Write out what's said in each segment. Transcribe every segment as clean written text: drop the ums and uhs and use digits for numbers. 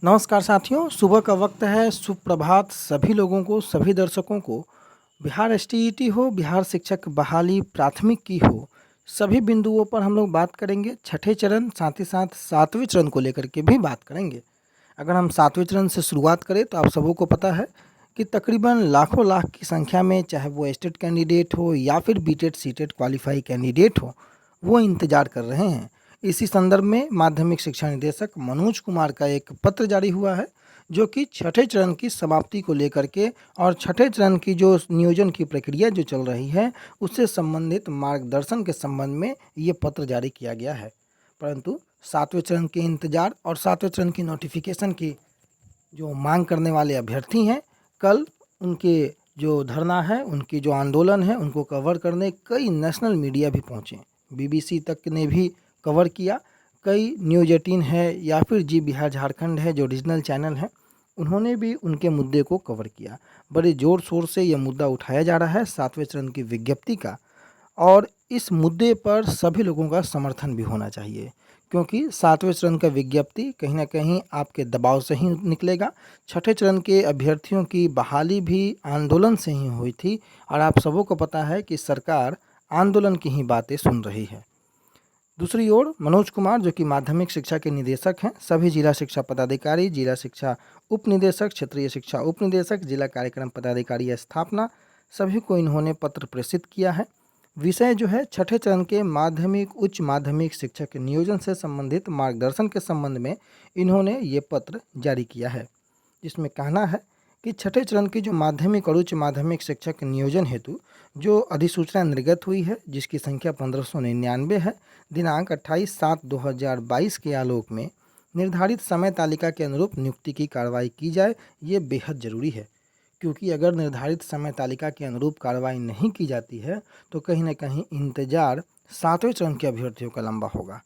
नमस्कार साथियों, सुबह का वक्त है। सुप्रभात सभी लोगों को, सभी दर्शकों को। बिहार एसटीईटी हो, बिहार शिक्षक बहाली प्राथमिक की हो, सभी बिंदुओं पर हम लोग बात करेंगे। छठे चरण साथ ही साथ सातवें चरण को लेकर के भी बात करेंगे। अगर हम सातवें चरण से शुरुआत करें तो आप सबों को पता है कि तकरीबन लाखों लाख की संख्या में, चाहे वो एस्टेट कैंडिडेट हो या फिर बीटेड सीटेड क्वालिफाई कैंडिडेट हो, वो इंतजार कर रहे हैं। इसी संदर्भ में माध्यमिक शिक्षा निदेशक मनोज कुमार का एक पत्र जारी हुआ है, जो कि छठे चरण की समाप्ति को लेकर के और छठे चरण की जो नियोजन की प्रक्रिया जो चल रही है, उससे संबंधित मार्गदर्शन के संबंध में ये पत्र जारी किया गया है। परंतु सातवें चरण के इंतजार और सातवें चरण की नोटिफिकेशन की जो मांग करने वाले अभ्यर्थी हैं, कल उनके जो धरना है, उनकी जो आंदोलन है, उनको कवर करने कई नेशनल मीडिया भी पहुँचे। बीबीसी तक ने भी कवर किया। कई न्यूज़ 18 है या फिर जी बिहार झारखंड है, जो रीजनल चैनल है, उन्होंने भी उनके मुद्दे को कवर किया। बड़े ज़ोर शोर से यह मुद्दा उठाया जा रहा है सातवें चरण की विज्ञप्ति का, और इस मुद्दे पर सभी लोगों का समर्थन भी होना चाहिए, क्योंकि सातवें चरण का विज्ञप्ति कहीं ना कहीं आपके दबाव से ही निकलेगा। छठे चरण के अभ्यर्थियों की बहाली भी आंदोलन से ही हुई थी, और आप सबों को पता है कि सरकार आंदोलन की ही बातें सुन रही है। दूसरी ओर मनोज कुमार, जो कि माध्यमिक शिक्षा के निदेशक हैं, सभी जिला शिक्षा पदाधिकारी, जिला शिक्षा उप निदेशक, क्षेत्रीय शिक्षा उप निदेशक, जिला कार्यक्रम पदाधिकारी स्थापना, सभी को इन्होंने पत्र प्रेषित किया है। विषय जो है छठे चरण के माध्यमिक उच्च माध्यमिक शिक्षक नियोजन से संबंधित मार्गदर्शन के संबंध में इन्होंने ये पत्र जारी किया है, जिसमें कहना है कि छठे चरण की जो माध्यमिक और उच्च माध्यमिक शिक्षक नियोजन हेतु जो अधिसूचना निर्गत हुई है, जिसकी संख्या 1599 है, दिनांक 28/7/2022 के आलोक में निर्धारित समय तालिका के अनुरूप नियुक्ति की कार्रवाई की जाए। ये बेहद ज़रूरी है, क्योंकि अगर निर्धारित समय तालिका के अनुरूप कार्रवाई नहीं की जाती है तो कहीं ना कहीं इंतज़ार सातवें चरण के अभ्यर्थियों का लंबा होगा।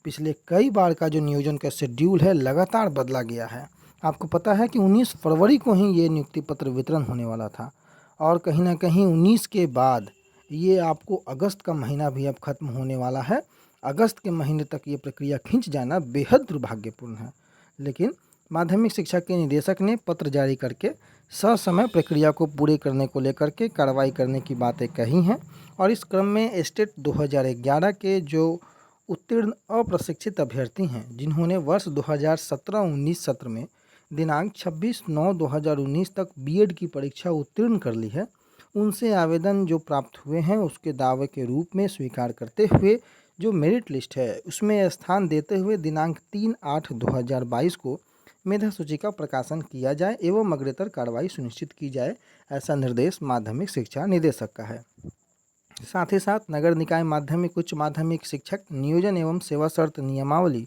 पिछले कई बार का जो नियोजन का शेड्यूल है, लगातार बदला गया है। आपको पता है कि 19 फरवरी को ही ये नियुक्ति पत्र वितरण होने वाला था, और कहीं ना कहीं 19 के बाद ये आपको अगस्त का महीना भी अब खत्म होने वाला है। अगस्त के महीने तक ये प्रक्रिया खिंच जाना बेहद दुर्भाग्यपूर्ण है। लेकिन माध्यमिक शिक्षा के निदेशक ने पत्र जारी करके ससमय प्रक्रिया को पूरे करने को लेकर के कार्रवाई करने की बातें कही हैं, और इस क्रम में एस्टेट 2011 के जो उत्तीर्ण अप्रशिक्षित अभ्यर्थी हैं, जिन्होंने वर्ष 2017-19 सत्र में दिनांक 26/9/2019 तक बीएड की परीक्षा उत्तीर्ण कर ली है, उनसे आवेदन जो प्राप्त हुए हैं उसके दावे के रूप में स्वीकार करते हुए जो मेरिट लिस्ट है उसमें स्थान देते हुए दिनांक 3/8/2022 को मेधा सूची का प्रकाशन किया जाए एवं अग्रेतर कार्रवाई सुनिश्चित की जाए, ऐसा निर्देश माध्यमिक शिक्षा निदेशक का है। साथ ही साथ नगर निकाय माध्यमिक उच्च माध्यमिक शिक्षक नियोजन एवं सेवा शर्त नियमावली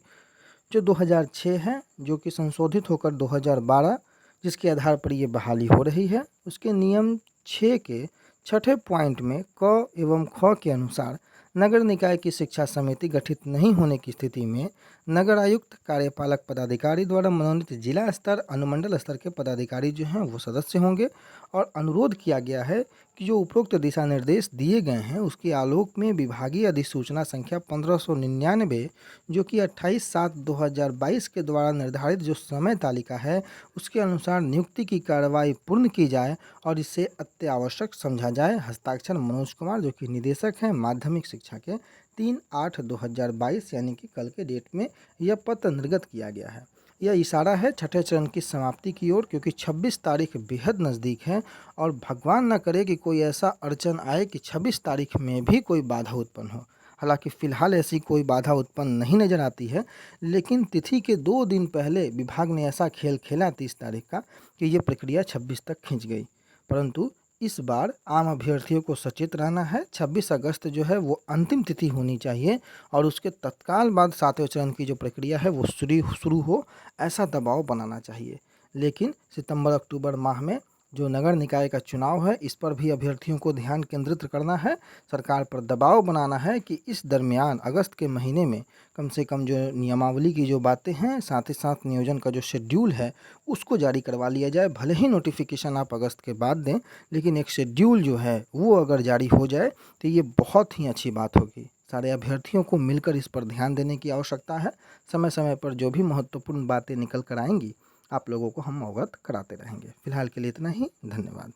जो 2006 है, जो कि संशोधित होकर 2012, जिसके आधार पर ये बहाली हो रही है, उसके नियम 6 के छठे पॉइंट में क एवं ख के अनुसार नगर निकाय की शिक्षा समिति गठित नहीं होने की स्थिति में नगर आयुक्त, कार्यपालक पदाधिकारी द्वारा मनोनीत जिला स्तर, अनुमंडल स्तर के पदाधिकारी जो हैं वो सदस्य होंगे। और अनुरोध किया गया है कि जो उपरोक्त दिशा निर्देश दिए गए हैं उसके आलोक में विभागीय अधिसूचना संख्या 1599, जो कि 28/7/2022 के द्वारा निर्धारित जो समय तालिका है उसके अनुसार नियुक्ति की कार्रवाई पूर्ण की जाए और इसे अत्यावश्यक समझा जाए। हस्ताक्षर मनोज कुमार, जो कि निदेशक हैं माध्यमिक शिक्षा के, 3/8/2022 यानी कि कल के डेट में यह पत्र निर्गत किया गया है। यह इशारा है छठे चरण की समाप्ति की ओर, क्योंकि 26 तारीख बेहद नज़दीक है, और भगवान न करे कि कोई ऐसा अड़चन आए कि 26 तारीख में भी कोई बाधा उत्पन्न हो। हालांकि फ़िलहाल ऐसी कोई बाधा उत्पन्न नहीं नज़र आती है, लेकिन तिथि के 2 दिन पहले विभाग ने ऐसा खेल खेला 30 तारीख का कि ये प्रक्रिया 26 तक खिंच गई। परंतु इस बार आम अभ्यर्थियों को सचेत रहना है। 26 अगस्त जो है वो अंतिम तिथि होनी चाहिए, और उसके तत्काल बाद सातवें चरण की जो प्रक्रिया है वो शुरू हो, ऐसा दबाव बनाना चाहिए। लेकिन सितंबर अक्टूबर माह में जो नगर निकाय का चुनाव है, इस पर भी अभ्यर्थियों को ध्यान केंद्रित करना है, सरकार पर दबाव बनाना है कि इस दरमियान अगस्त के महीने में कम से कम जो नियमावली की जो बातें हैं, साथ ही साथ नियोजन का जो शेड्यूल है उसको जारी करवा लिया जाए। भले ही नोटिफिकेशन आप अगस्त के बाद दें, लेकिन एक शेड्यूल जो है वो अगर जारी हो जाए तो ये बहुत ही अच्छी बात होगी। सारे अभ्यर्थियों को मिलकर इस पर ध्यान देने की आवश्यकता है। समय समय पर जो भी महत्वपूर्ण बातें निकल कर आएंगी आप लोगों को हम अवगत कराते रहेंगे। फिलहाल के लिए इतना ही, धन्यवाद।